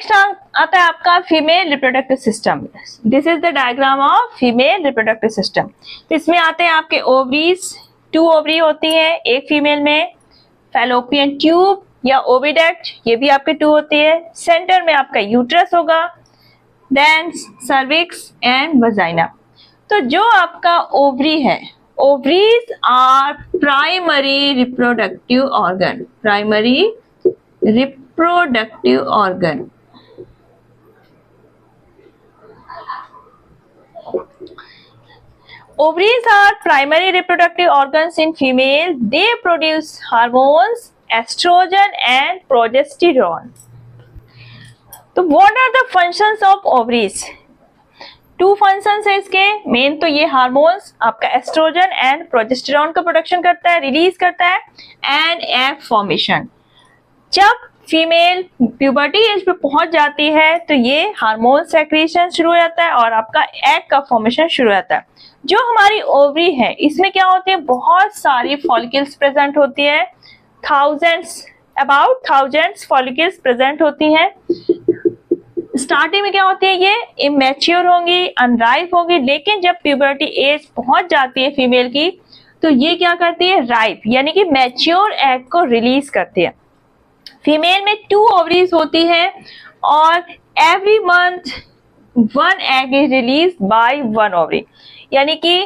Next आता है आपका female reproductive system. This is the diagram of female reproductive system. तो इसमें आते हैं आपके ओवरीज, 2 ओवरी होती है एक फीमेल में, फैलोपियन ट्यूब या ओविडक्ट, ये भी आपके 2 होती है, सेंटर में आपका यूट्रस होगा, देन सर्विक्स एंड वजाइना। तो जो आपका ओवरी है, ovaries are primary reproductive organ, primary reproductive organ. Ovaries are primary reproductive organs in female. They produce hormones, estrogen and progesterone. तो what are the functions of ovaries? 2 functions है इसके main. तो ये hormones आपका oestrogen and progesterone का production करता है, release करता है, एंड एग फॉर्मेशन। जब फीमेल प्यूबर्टी एज पे पहुंच जाती है तो ये हार्मोन सेक्रेशन शुरू हो जाता है और आपका एग का फॉर्मेशन शुरू हो जाता है। जो हमारी ओवरी है इसमें क्या होती है, बहुत सारी फॉलिकल्स प्रेजेंट होती है, अबाउट थाउजेंड्स फॉलिकल्स प्रेजेंट होती हैं। स्टार्टिंग में क्या होती है, ये इमेच्योर होंगी, अनराइप होंगी, लेकिन जब प्यूबर्टी एज पहुंच जाती है फीमेल की तो ये क्या करती है, राइप यानी कि मैच्योर एग को रिलीज करती है। फीमेल में 2 ओवरीज होती है और every month 1 egg is release by 1 ovary, यानी कि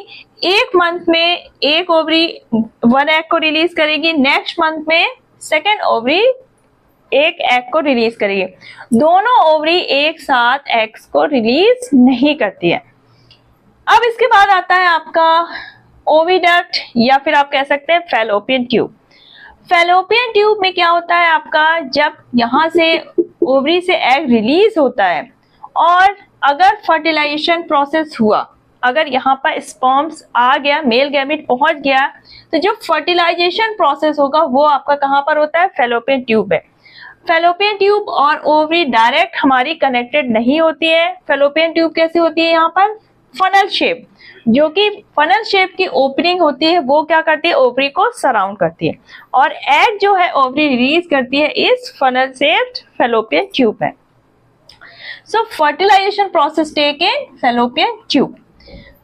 एक मंथ में एक ओवरी 1 एग को रिलीज करेगी, नेक्स्ट मंथ में सेकेंड ओवरी एक एग को रिलीज करेगी। दोनों ओवरी एक साथ एग्स को रिलीज नहीं करती है। अब इसके बाद आता है आपका ओविडक्ट या फिर आप कह सकते हैं फैलोपियन ट्यूब। फैलोपियन ट्यूब में क्या होता है आपका, जब यहाँ से ओवरी से एग रिलीज होता है और अगर फर्टिलाइजेशन प्रोसेस हुआ, अगर यहाँ पर स्पर्म्स आ गया, मेल गैमेट पहुंच गया, तो जो फर्टिलाइजेशन प्रोसेस होगा वो आपका कहाँ पर होता है, फैलोपियन ट्यूब में। फैलोपियन ट्यूब और ओवरी डायरेक्ट हमारी कनेक्टेड नहीं होती है। फैलोपियन ट्यूब कैसी होती है, यहाँ पर फनल शेप, जो कि फनल शेप की ओपनिंग होती है, वो क्या करती है, ओवरी को सराउंड करती है और एग जो है ओवरी रिलीज करती है इस फनल शेप्ड फैलोपियन ट्यूब में। सो फर्टिलाइजेशन प्रोसेस टेक इन फैलोपियन ट्यूब।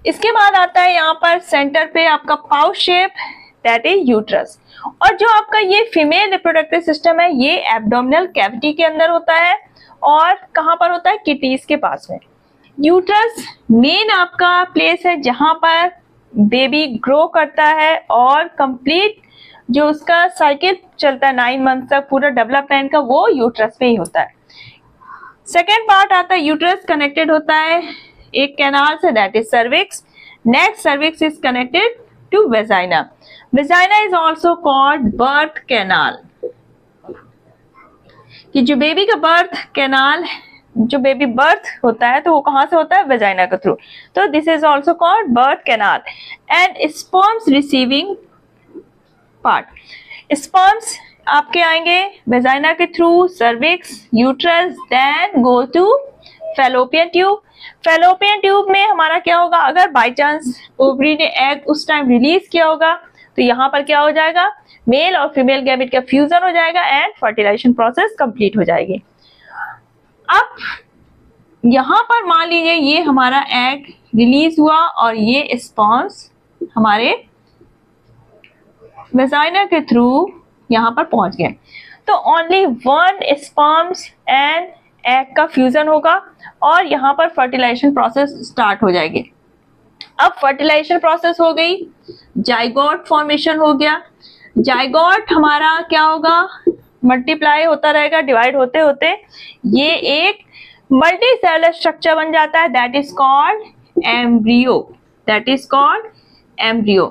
इसके बाद आता है यहाँ पर सेंटर पे आपका pouch shape, that is uterus. और जो आपका ये फीमेल रिप्रोडक्टिव सिस्टम है ये एब्डोमिनल कैविटी के अंदर होता है और कहाँ पर होता है, किडनीज के पास में। यूट्रस मेन आपका प्लेस है जहां पर बेबी ग्रो करता है और कंप्लीट जो उसका साइकिल चलता है 9 मंथ तक पूरा डेवलपमेंट का, वो यूट्रस में ही होता है। सेकेंड पार्ट आता है, यूट्रस कनेक्टेड होता है एक कैनाल से, that is cervix. Next cervix is connected to vagina. Vagina is also called birth canal, कि जो बेबी का बर्थ कैनाल, जो बेबी बर्थ होता है तो वो कहाँ से होता है, वेजाइना के थ्रू। तो this is also called birth canal. And sperms receiving part, sperms आपके आएंगे वेजाइना के through, cervix, uterus, then go to fallopian tube. Fallopian tube में हमारा क्या होगा, अगर बाय चांस ओवरी ने एग उस टाइम रिलीज किया होगा तो यहाँ पर क्या हो जाएगा, मेल और फीमेल गैमेट का फ्यूजन हो जाएगा एंड फर्टिलाइजेशन प्रोसेस कंप्लीट हो जाएगी। अब यहाँ पर मान लीजिए ये हमारा एग रिलीज हुआ और ये स्पर्म्स हमारे वेजाइना के थ्रू यहाँ पर पहुंच गए, तो ओनली 1 स्पर्म्स एंड एग का फ्यूजन होगा और यहाँ पर फर्टिलाइजेशन प्रोसेस स्टार्ट हो जाएगी। अब फर्टिलाइजेशन प्रोसेस हो गई, जाइगोट फॉर्मेशन हो गया। जाइगोट हमारा क्या होगा, मल्टीप्लाई होता रहेगा, डिवाइड होते होते ये एक मल्टी सेलुलर स्ट्रक्चर बन जाता है, that is called embryo, that is called embryo.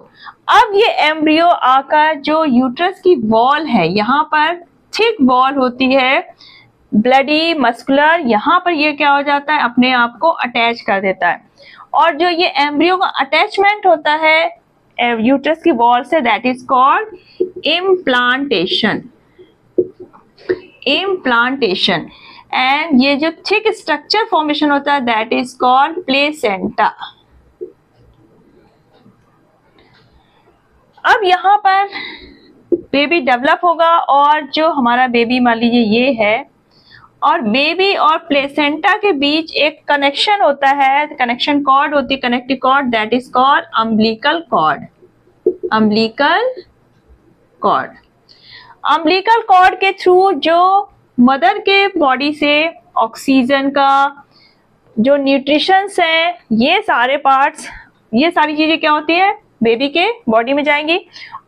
अब ये एम्ब्रियो आकर जो यूट्रस की वॉल है, यहाँ पर थिक वॉल होती है, ब्लडी मस्कुलर, यहाँ पर ये क्या हो जाता है, अपने आप को अटैच कर देता है। और जो ये एम्ब्रियो का अटैचमेंट होता है यूट्रस की वॉल से, that is called implantation, implantation. And ये जो थिक स्ट्रक्चर फॉर्मेशन होता है दैट इज कॉल्ड प्लेसेंटा। अब यहाँ पर बेबी डेवलप होगा और जो हमारा बेबी मान लीजिए ये है और बेबी और प्लेसेंटा के बीच एक कनेक्शन होता है, कनेक्शन कॉर्ड होती है, connective cord, that is called umbilical cord. Umbilical cord, umbilical cord के थ्रू जो मदर के बॉडी से ऑक्सीजन का, जो न्यूट्रिशंस है, ये सारे पार्ट्स, ये सारी चीजें क्या होती है, बेबी के बॉडी में जाएंगी,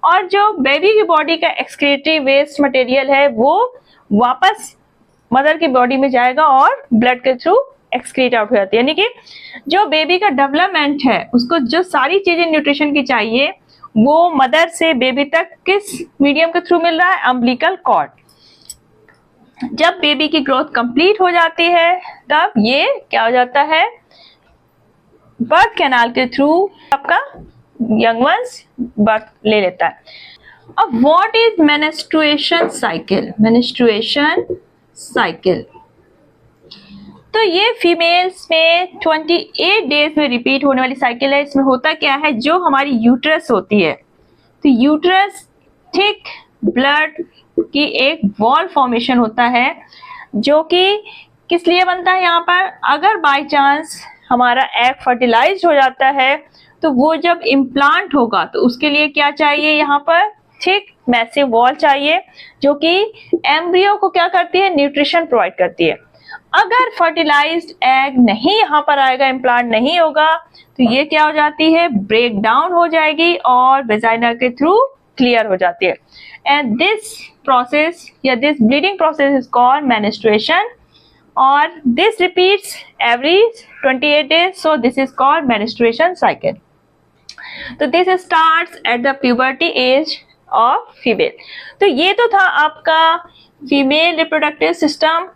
और जो बेबी की बॉडी का एक्सक्रीटरी वेस्ट मटेरियल है वो वापस मदर की बॉडी में जाएगा और ब्लड के थ्रू एक्सक्रीट आउट हो जाती है। यानी कि जो बेबी का डेवलपमेंट है उसको जो सारी चीजें न्यूट्रिशन की चाहिए वो मदर से बेबी तक किस मीडियम के थ्रू मिल रहा है, अम्बिलिकल कॉर्ड। जब बेबी की ग्रोथ कंप्लीट हो जाती है तब ये क्या हो जाता है, बर्थ कैनाल के थ्रू आपका यंग वंस बर्थ ले लेता है। अब what is menstruation cycle? Menstruation cycle, तो ये फीमेल्स में 28 डेज में रिपीट होने वाली साइकिल है। इसमें होता क्या है, जो हमारी यूट्रस होती है, तो यूट्रस थिक ब्लड की एक वॉल फॉर्मेशन होता है, जो कि किस लिए बनता है, यहाँ पर अगर बाय चांस हमारा एग फर्टिलाइज्ड हो जाता है तो वो जब इम्प्लांट होगा तो उसके लिए क्या चाहिए, यहाँ पर थिक मैसिव वॉल चाहिए, जो कि एम्ब्रियो को क्या करती है, न्यूट्रिशन प्रोवाइड करती है। अगर फर्टिलाइज्ड एग नहीं यहाँ पर आएगा, इम्प्लांट नहीं होगा, तो ये क्या हो जाती है, ब्रेक डाउन हो जाएगी और वेजाइना के थ्रू क्लियर हो जाती है। एंड दिस प्रोसेस या this bleeding process is called menstruation, और this repeats every 28 days, so this is called menstruation cycle. तो this starts at the puberty age of female. तो ये तो था आपका फीमेल रिप्रोडक्टिव सिस्टम